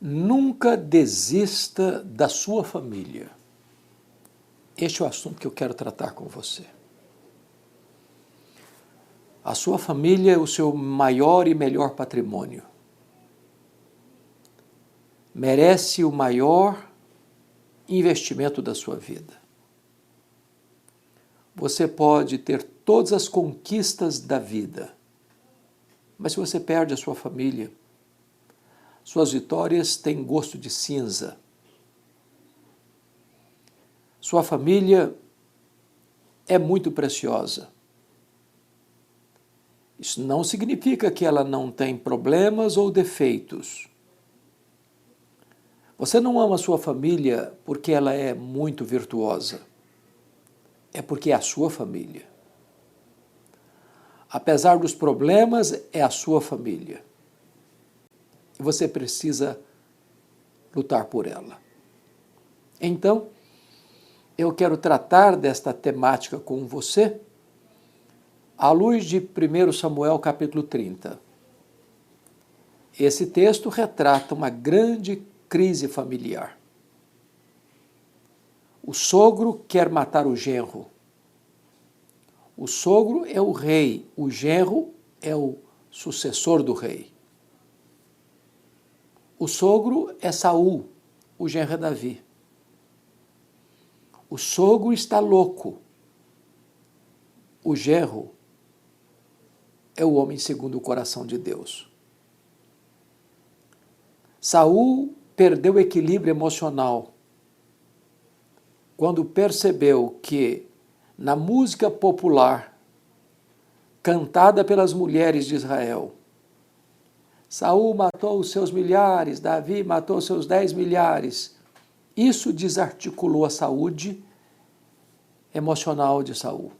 Nunca desista da sua família. Este é o assunto que eu quero tratar com você. A sua família é o seu maior e melhor patrimônio. Merece o maior investimento da sua vida. Você pode ter todas as conquistas da vida, mas se você perde a sua família, suas vitórias têm gosto de cinza. Sua família é muito preciosa. Isso não significa que ela não tem problemas ou defeitos. Você não ama a sua família porque ela é muito virtuosa. É porque é a sua família. Apesar dos problemas, é a sua família. E você precisa lutar por ela. Então, eu quero tratar desta temática com você à luz de 1 Samuel capítulo 30. Esse texto retrata uma grande crise familiar. O sogro quer matar o genro. O sogro é o rei, o genro é o sucessor do rei. O sogro é Saul, o genro é Davi. O sogro está louco. O genro é o homem segundo o coração de Deus. Saul perdeu o equilíbrio emocional quando percebeu que na música popular cantada pelas mulheres de Israel, Saul matou os seus milhares, Davi matou os seus 10 milhares. Isso desarticulou a saúde emocional de Saul.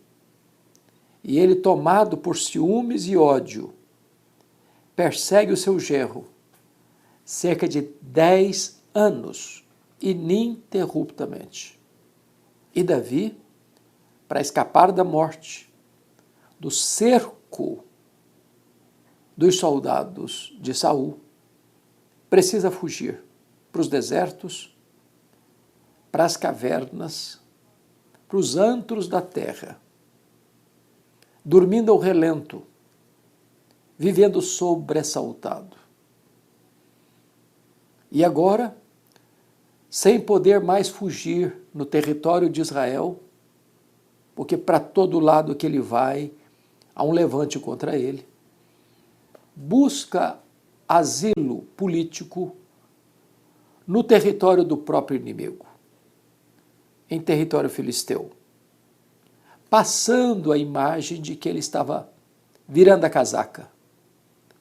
E ele, tomado por ciúmes e ódio, persegue o seu genro cerca de 10 anos, ininterruptamente. E Davi, para escapar da morte, do cerco dos soldados de Saul, precisa fugir para os desertos, para as cavernas, para os antros da terra, dormindo ao relento, vivendo sobressaltado. E agora, sem poder mais fugir no território de Israel, porque para todo lado que ele vai, há um levante contra ele, busca asilo político no território do próprio inimigo, em território filisteu, passando a imagem de que ele estava virando a casaca,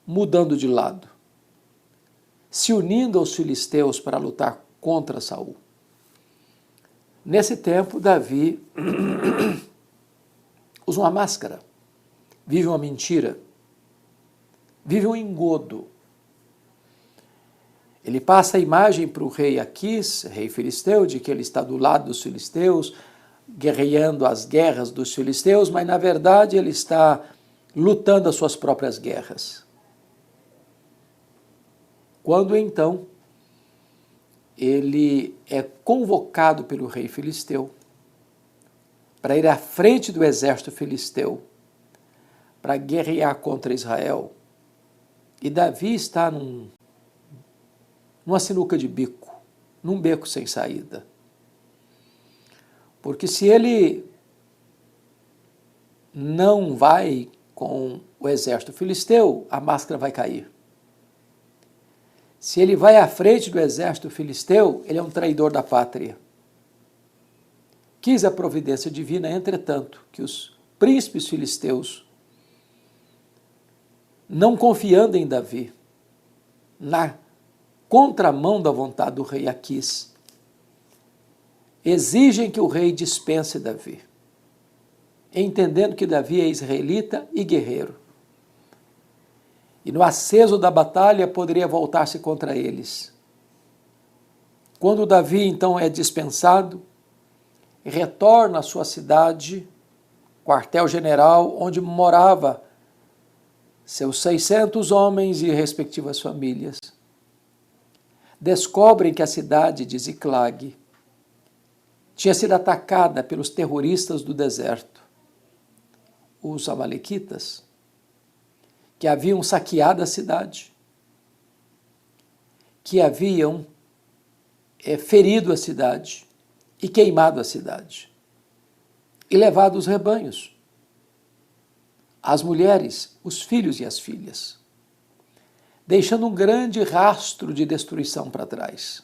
mudando de lado, se unindo aos filisteus para lutar contra Saul. Nesse tempo, Davi usa uma máscara, vive uma mentira, vive um engodo. Ele passa a imagem para o rei Aquis, rei filisteu, de que ele está do lado dos filisteus, guerreando as guerras dos filisteus, mas na verdade ele está lutando as suas próprias guerras. Quando então ele é convocado pelo rei filisteu para ir à frente do exército filisteu, para guerrear contra Israel, e Davi está numa sinuca de bico, num beco sem saída. Porque se ele não vai com o exército filisteu, a máscara vai cair. Se ele vai à frente do exército filisteu, ele é um traidor da pátria. Quis a providência divina, entretanto, que os príncipes filisteus, não confiando em Davi, na contramão da vontade do rei Aquis, exigem que o rei dispense Davi, entendendo que Davi é israelita e guerreiro. E no aceso da batalha poderia voltar-se contra eles. Quando Davi então é dispensado, retorna à sua cidade, quartel-general, onde morava seus 600 homens e respectivas famílias. descobrem que a cidade de Ziclag tinha sido atacada pelos terroristas do deserto, os amalequitas, que haviam saqueado a cidade, que haviam ferido a cidade e queimado a cidade, e levado os rebanhos, as mulheres, os filhos e as filhas, deixando um grande rastro de destruição para trás.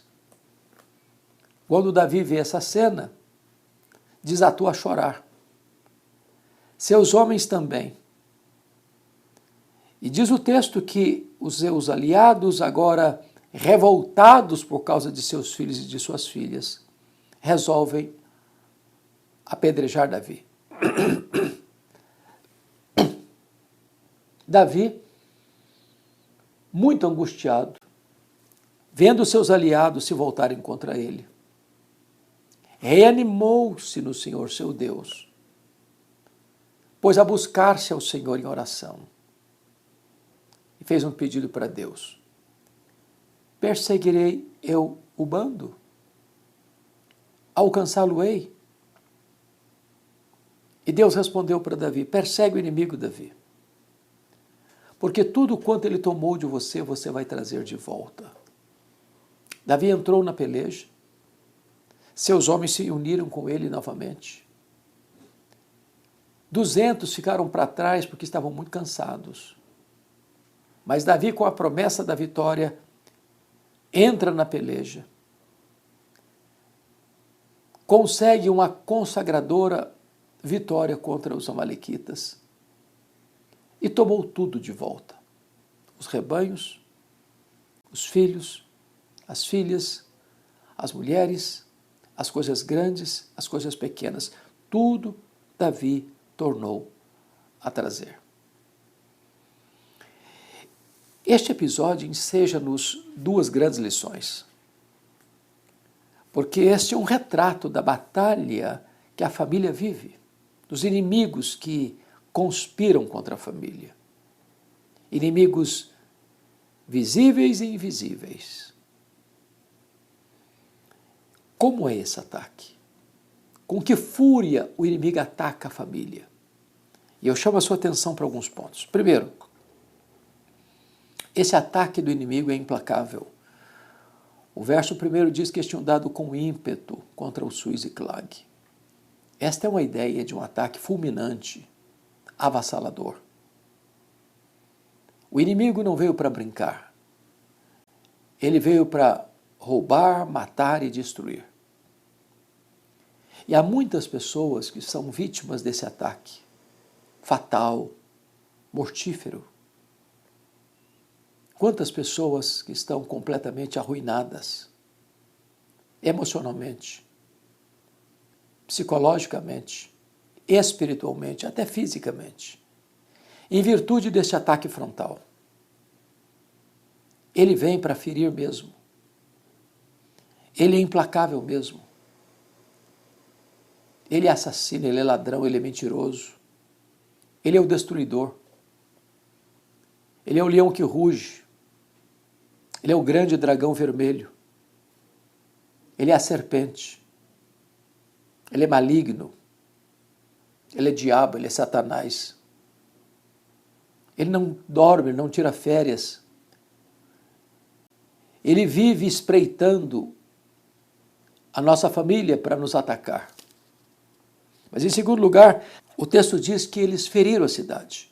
Quando Davi vê essa cena, desatou a chorar. Seus homens também. E diz o texto que os seus aliados, agora revoltados por causa de seus filhos e de suas filhas, resolvem apedrejar Davi. Davi, muito angustiado, vendo seus aliados se voltarem contra ele, reanimou-se no Senhor seu Deus, pôs a buscar-se ao Senhor em oração e fez um pedido para Deus: perseguirei eu o bando? Alcançá-lo-ei? E Deus respondeu para Davi: persegue o inimigo, Davi, porque tudo quanto ele tomou de você, você vai trazer de volta. Davi entrou na peleja, seus homens se uniram com ele novamente. 200 ficaram para trás porque estavam muito cansados. Mas Davi, com a promessa da vitória, entra na peleja, consegue uma consagradora vitória contra os amalequitas e tomou tudo de volta: os rebanhos, os filhos, as filhas, as mulheres, as coisas grandes, as coisas pequenas. Tudo Davi tornou a trazer. Este episódio enseja-nos duas grandes lições, porque este é um retrato da batalha que a família vive, dos inimigos que conspiram contra a família, inimigos visíveis e invisíveis. Como é esse ataque? Com que fúria o inimigo ataca a família? E eu chamo a sua atenção para alguns pontos. Primeiro, esse ataque do inimigo é implacável. O verso 1 diz que eles tinham dado com ímpeto contra o sul Ziclag. Esta é uma ideia de um ataque fulminante, avassalador. O inimigo não veio para brincar. Ele veio para roubar, matar e destruir. E há muitas pessoas que são vítimas desse ataque fatal, mortífero. Quantas pessoas que estão completamente arruinadas, emocionalmente, psicologicamente, espiritualmente, até fisicamente, em virtude desse ataque frontal. Ele vem para ferir mesmo. Ele é implacável mesmo. Ele é assassino, ele é ladrão, ele é mentiroso. Ele é o destruidor. Ele é o leão que ruge. Ele é o grande dragão vermelho. Ele é a serpente. Ele é maligno. Ele é diabo, ele é Satanás. Ele não dorme, ele não tira férias. Ele vive espreitando a nossa família para nos atacar. Mas, em segundo lugar, o texto diz que eles feriram a cidade.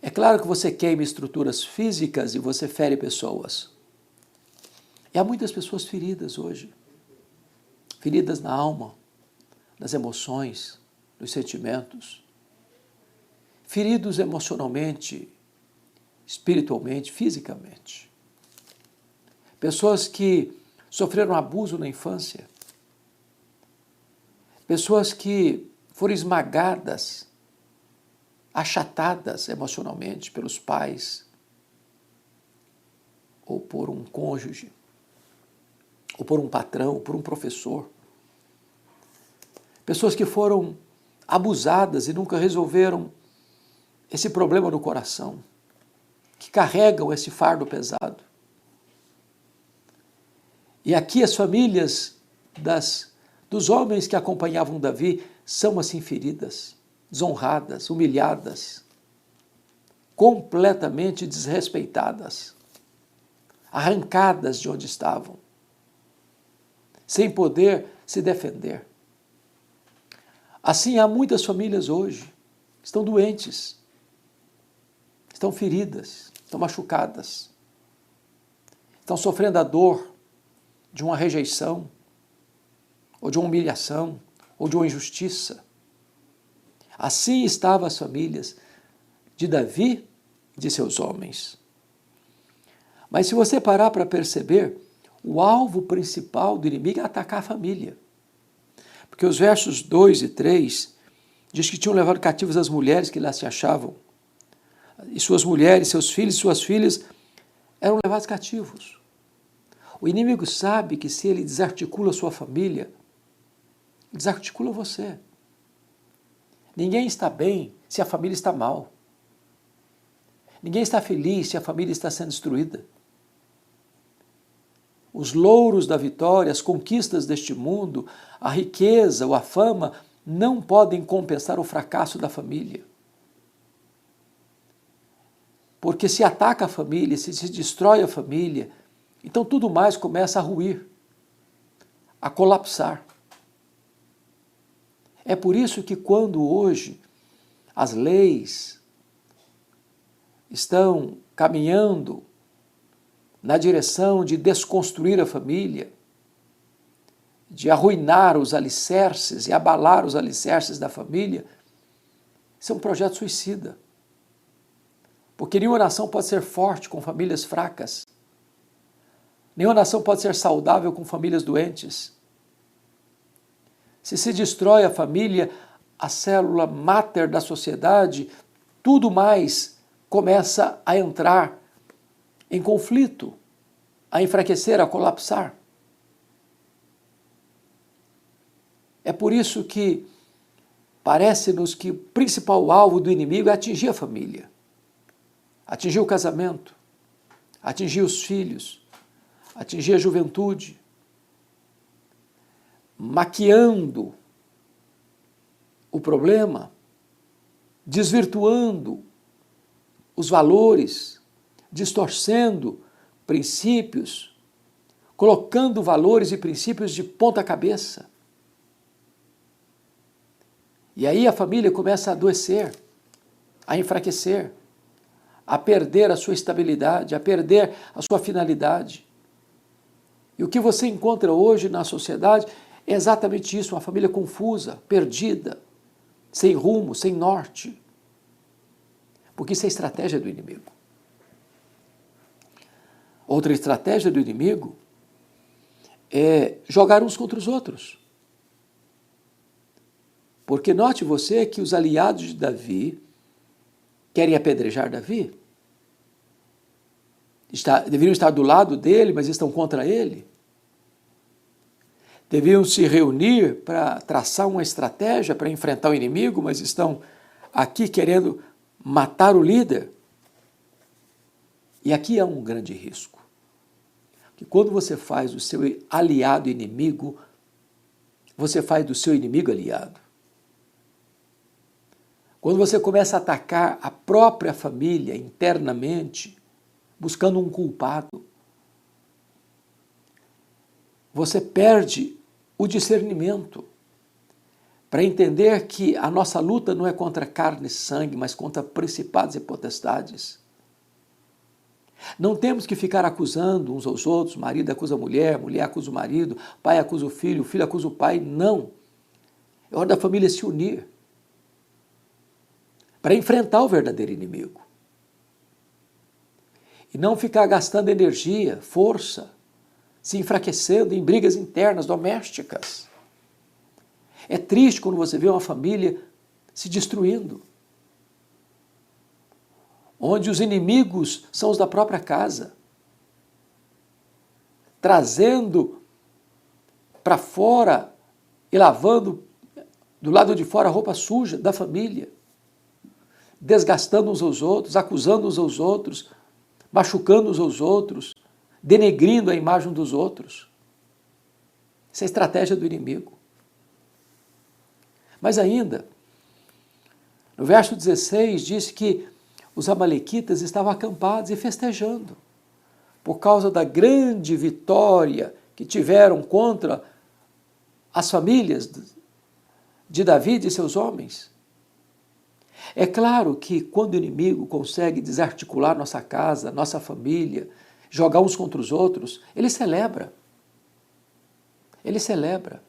É claro que você queima estruturas físicas e você fere pessoas. E há muitas pessoas feridas hoje. Feridas na alma, nas emoções, nos sentimentos. Feridos emocionalmente, espiritualmente, fisicamente. Pessoas que sofreram abuso na infância. Pessoas que foram esmagadas, achatadas emocionalmente pelos pais, ou por um cônjuge, ou por um patrão, por um professor. Pessoas que foram abusadas e nunca resolveram esse problema no coração, que carregam esse fardo pesado. E aqui as famílias dos homens que acompanhavam Davi são assim feridas, desonradas, humilhadas, completamente desrespeitadas, arrancadas de onde estavam, sem poder se defender. Assim há muitas famílias hoje que estão doentes, estão feridas, estão machucadas, estão sofrendo a dor de uma rejeição, ou de uma humilhação, ou de uma injustiça. Assim estavam as famílias de Davi e de seus homens. Mas se você parar para perceber, o alvo principal do inimigo é atacar a família. Porque os versos 2 e 3 diz que tinham levado cativas as mulheres que lá se achavam. E suas mulheres, seus filhos e suas filhas eram levados cativos. O inimigo sabe que se ele desarticula a sua família, desarticula você. Ninguém está bem se a família está mal. Ninguém está feliz se a família está sendo destruída. Os louros da vitória, as conquistas deste mundo, a riqueza ou a fama não podem compensar o fracasso da família. Porque se ataca a família, se destrói a família, então tudo mais começa a ruir, a colapsar. É por isso que quando hoje as leis estão caminhando na direção de desconstruir a família, de arruinar os alicerces e abalar os alicerces da família, isso é um projeto suicida. Porque nenhuma nação pode ser forte com famílias fracas. Nenhuma nação pode ser saudável com famílias doentes. Se destrói a família, a célula máter da sociedade, tudo mais começa a entrar em conflito, a enfraquecer, a colapsar. É por isso que parece-nos que o principal alvo do inimigo é atingir a família, atingir o casamento, atingir os filhos, atingir a juventude, maquiando o problema, desvirtuando os valores, distorcendo princípios, colocando valores e princípios de ponta cabeça. E aí a família começa a adoecer, a enfraquecer, a perder a sua estabilidade, a perder a sua finalidade. E o que você encontra hoje na sociedade é exatamente isso, uma família confusa, perdida, sem rumo, sem norte. Porque isso é estratégia do inimigo. Outra estratégia do inimigo é jogar uns contra os outros. Porque note você que os aliados de Davi querem apedrejar Davi. Deveriam estar do lado dele, mas estão contra ele. Deveriam se reunir para traçar uma estratégia para enfrentar o inimigo, mas estão aqui querendo matar o líder. E aqui há um grande risco. Que quando você faz o seu aliado inimigo, você faz do seu inimigo aliado. Quando você começa a atacar a própria família internamente, buscando um culpado, você perde o discernimento para entender que a nossa luta não é contra carne e sangue, mas contra principados e potestades. Não temos que ficar acusando uns aos outros, marido acusa a mulher, mulher acusa o marido, pai acusa o filho acusa o pai, não. É hora da família se unir para enfrentar o verdadeiro inimigo. E não ficar gastando energia, força, se enfraquecendo em brigas internas, domésticas. É triste quando você vê uma família se destruindo, onde os inimigos são os da própria casa, trazendo para fora e lavando do lado de fora a roupa suja da família, desgastando uns aos outros, acusando uns aos outros, machucando uns aos outros, denegrindo a imagem dos outros. Isso é a estratégia do inimigo. Mas ainda, no verso 16, diz que os amalequitas estavam acampados e festejando por causa da grande vitória que tiveram contra as famílias de Davi e de seus homens. É claro que quando o inimigo consegue desarticular nossa casa, nossa família, jogar uns contra os outros, ele celebra. Ele celebra.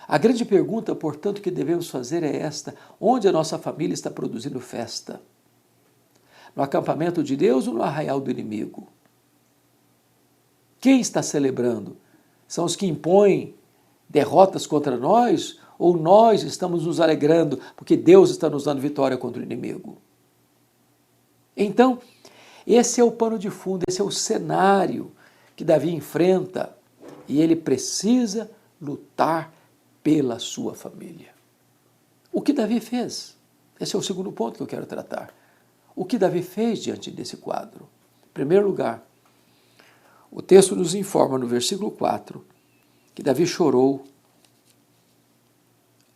A grande pergunta, portanto, que devemos fazer é esta: onde a nossa família está produzindo festa? No acampamento de Deus ou no arraial do inimigo? Quem está celebrando? São os que impõem derrotas contra nós ou nós estamos nos alegrando porque Deus está nos dando vitória contra o inimigo? Então, esse é o pano de fundo, esse é o cenário que Davi enfrenta e ele precisa lutar pela sua família. O que Davi fez? Esse é o segundo ponto que eu quero tratar. O que Davi fez diante desse quadro? Em primeiro lugar, o texto nos informa no versículo 4 que Davi chorou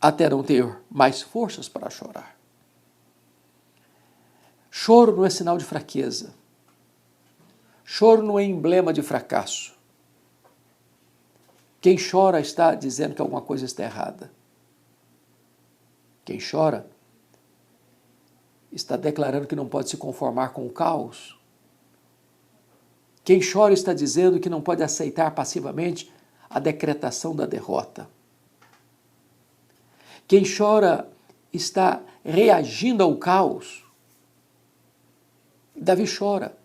até não ter mais forças para chorar. Choro não é sinal de fraqueza. Choro não é emblema de fracasso. Quem chora está dizendo que alguma coisa está errada. Quem chora está declarando que não pode se conformar com o caos. Quem chora está dizendo que não pode aceitar passivamente a decretação da derrota. Quem chora está reagindo ao caos. Davi chora,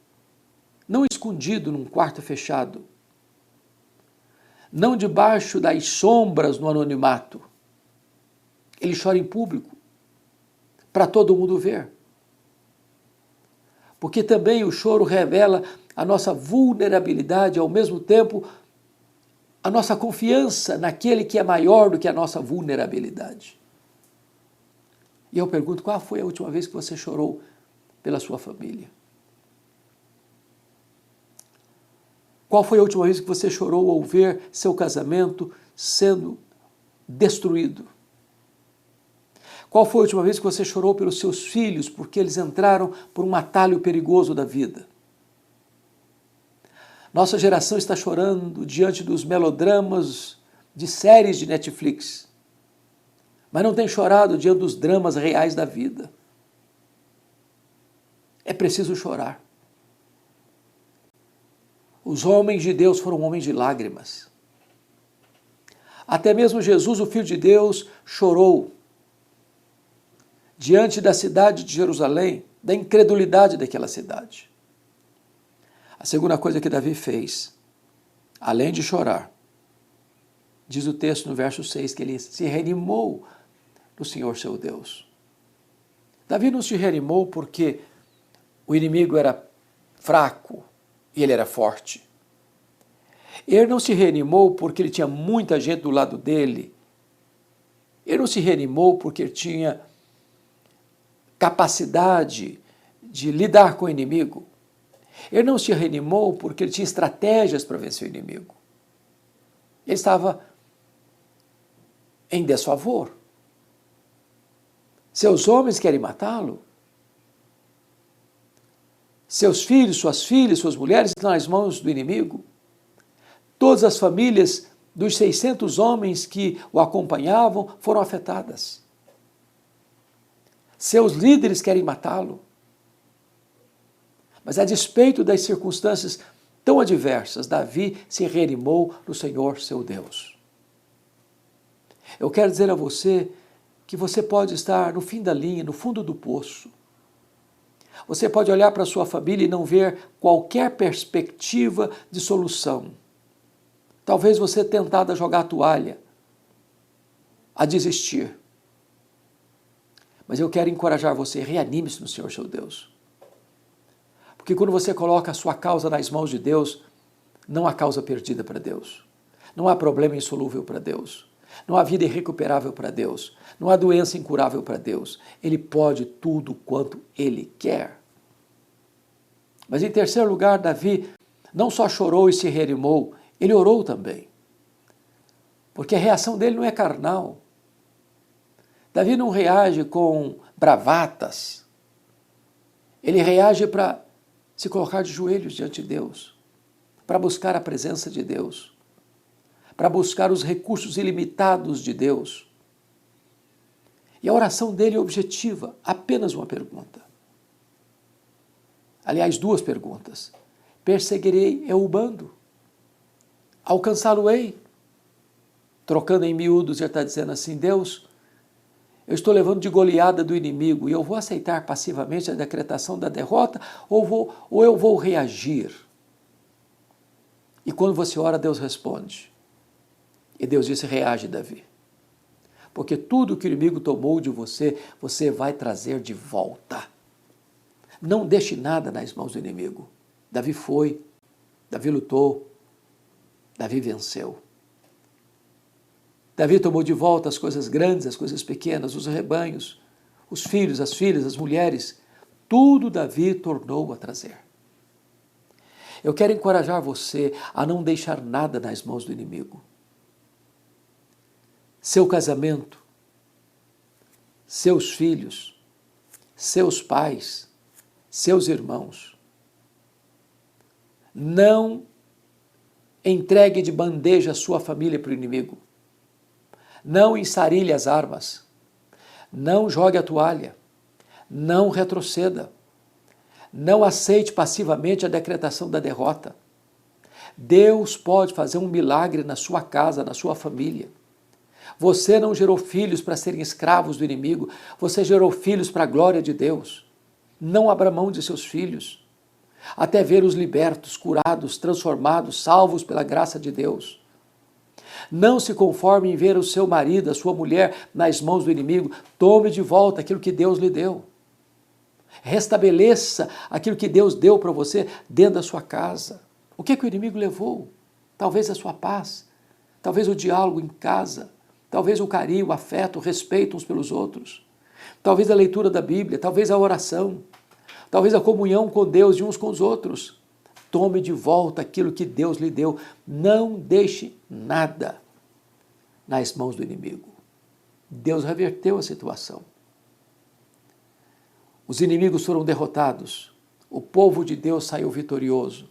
não escondido num quarto fechado, não debaixo das sombras no anonimato. Ele chora em público, para todo mundo ver. Porque também o choro revela a nossa vulnerabilidade, ao mesmo tempo a nossa confiança naquele que é maior do que a nossa vulnerabilidade. E eu pergunto, qual foi a última vez que você chorou pela sua família? Qual foi a última vez que você chorou ao ver seu casamento sendo destruído? Qual foi a última vez que você chorou pelos seus filhos porque eles entraram por um atalho perigoso da vida? Nossa geração está chorando diante dos melodramas de séries de Netflix, mas não tem chorado diante dos dramas reais da vida. É preciso chorar. Os homens de Deus foram homens de lágrimas. Até mesmo Jesus, o Filho de Deus, chorou diante da cidade de Jerusalém, da incredulidade daquela cidade. A segunda coisa que Davi fez, além de chorar, diz o texto no verso 6, que ele se reanimou no Senhor seu Deus. Davi não se reanimou porque o inimigo era fraco e ele era forte. Ele não se reanimou porque ele tinha muita gente do lado dele. Ele não se reanimou porque ele tinha capacidade de lidar com o inimigo. Ele não se reanimou porque ele tinha estratégias para vencer o inimigo. Ele estava em desfavor. Seus homens querem matá-lo. Seus filhos, suas filhas, suas mulheres estão nas mãos do inimigo. Todas as famílias dos 600 homens que o acompanhavam foram afetadas. Seus líderes querem matá-lo. Mas a despeito das circunstâncias tão adversas, Davi se reanimou no Senhor seu Deus. Eu quero dizer a você que você pode estar no fim da linha, no fundo do poço. Você pode olhar para a sua família e não ver qualquer perspectiva de solução. Talvez você tentada a jogar a toalha, a desistir. Mas eu quero encorajar você, reanime-se no Senhor seu Deus. Porque quando você coloca a sua causa nas mãos de Deus, não há causa perdida para Deus. Não há problema insolúvel para Deus. Não há vida irrecuperável para Deus. Não há doença incurável para Deus. Ele pode tudo quanto Ele quer. Mas em terceiro lugar, Davi não só chorou e se reanimou, ele orou também. porque a reação dele não é carnal. Davi não reage com bravatas, ele reage para se colocar de joelhos diante de Deus, para buscar a presença de Deus, para buscar os recursos ilimitados de Deus. E a oração dele é objetiva, apenas uma pergunta. Aliás, duas perguntas. Perseguirei eu o bando? Alcançá-lo-ei? Trocando em miúdos, ele está dizendo assim, Deus, eu estou levando de goleada do inimigo e eu vou aceitar passivamente a decretação da derrota ou eu vou reagir? E quando você ora, Deus responde. E Deus disse, reage, Davi. Porque tudo que o inimigo tomou de você, você vai trazer de volta. Não deixe nada nas mãos do inimigo. Davi foi, Davi lutou, Davi venceu. Davi tomou de volta as coisas grandes, as coisas pequenas, os rebanhos, os filhos, as filhas, as mulheres. Tudo Davi tornou a trazer. Eu quero encorajar você a não deixar nada nas mãos do inimigo. Seu casamento, seus filhos, seus pais, seus irmãos. Não entregue de bandeja a sua família para o inimigo. Não ensarilhe as armas. Não jogue a toalha. Não retroceda. Não aceite passivamente a decretação da derrota. Deus pode fazer um milagre na sua casa, na sua família. Você não gerou filhos para serem escravos do inimigo, você gerou filhos para a glória de Deus. Não abra mão de seus filhos, até ver os libertos, curados, transformados, salvos pela graça de Deus. Não se conforme em ver o seu marido, a sua mulher nas mãos do inimigo. Tome de volta aquilo que Deus lhe deu. Restabeleça aquilo que Deus deu para você dentro da sua casa. O que o inimigo levou? Talvez a sua paz, talvez o diálogo em casa, talvez o carinho, o afeto, o respeito uns pelos outros, talvez a leitura da Bíblia, talvez a oração, talvez a comunhão com Deus e uns com os outros. Tome de volta aquilo que Deus lhe deu. Não deixe nada nas mãos do inimigo. Deus reverteu a situação. Os inimigos foram derrotados. O povo de Deus saiu vitorioso.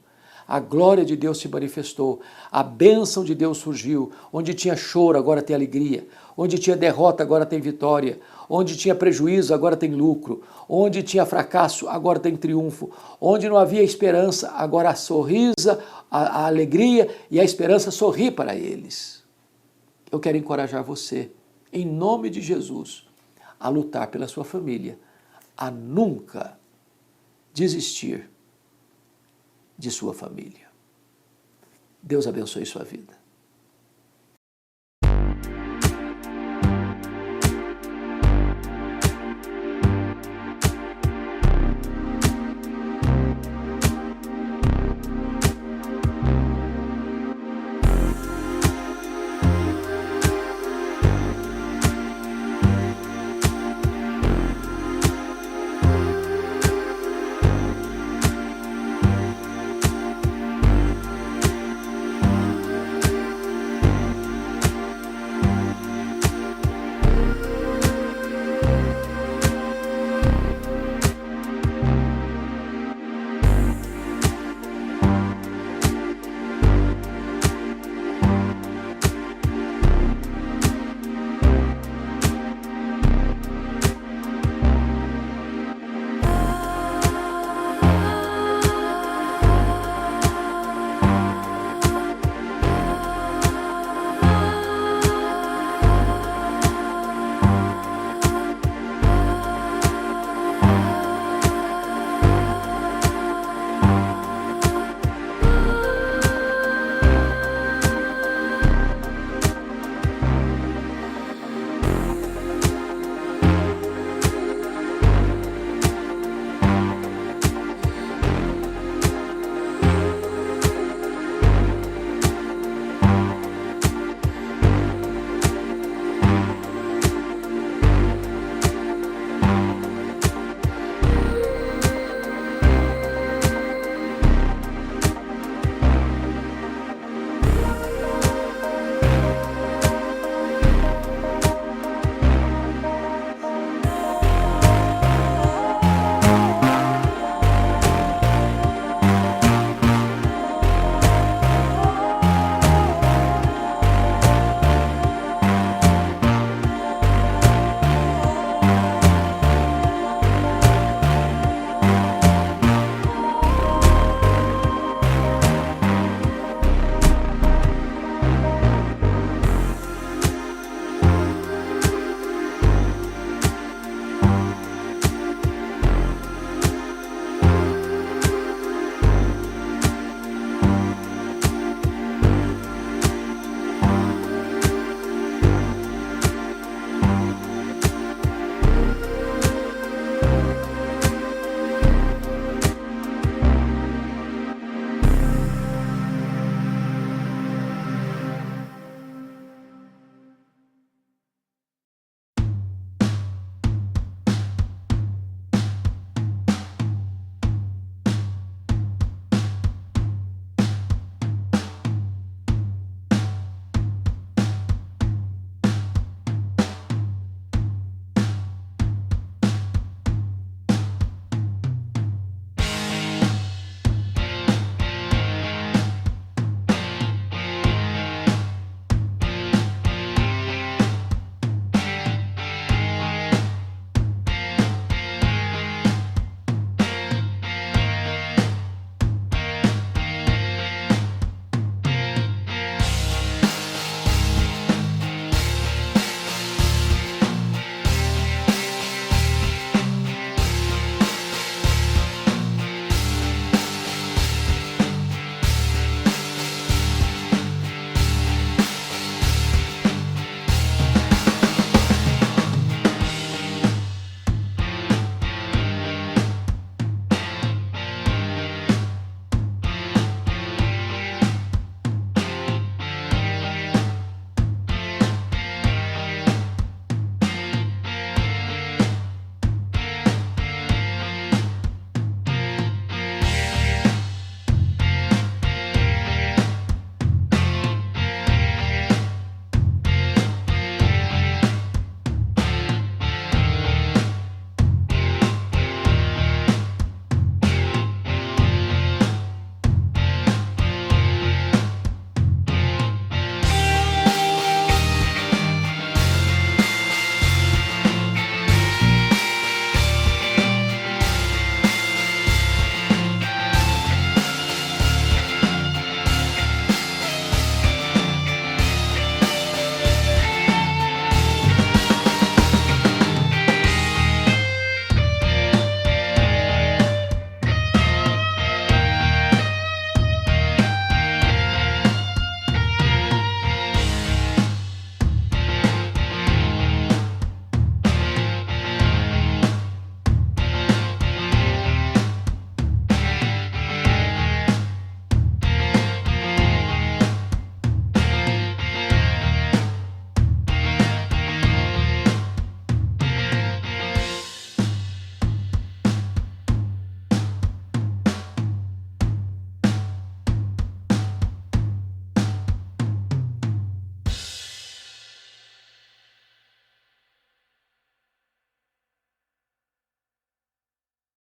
A glória de Deus se manifestou. A bênção de Deus surgiu. Onde tinha choro, agora tem alegria. Onde tinha derrota, agora tem vitória. Onde tinha prejuízo, agora tem lucro. Onde tinha fracasso, agora tem triunfo. Onde não havia esperança, agora a alegria e a esperança sorri para eles. Eu quero encorajar você, em nome de Jesus, a lutar pela sua família, a nunca desistir de sua família. Deus abençoe sua vida.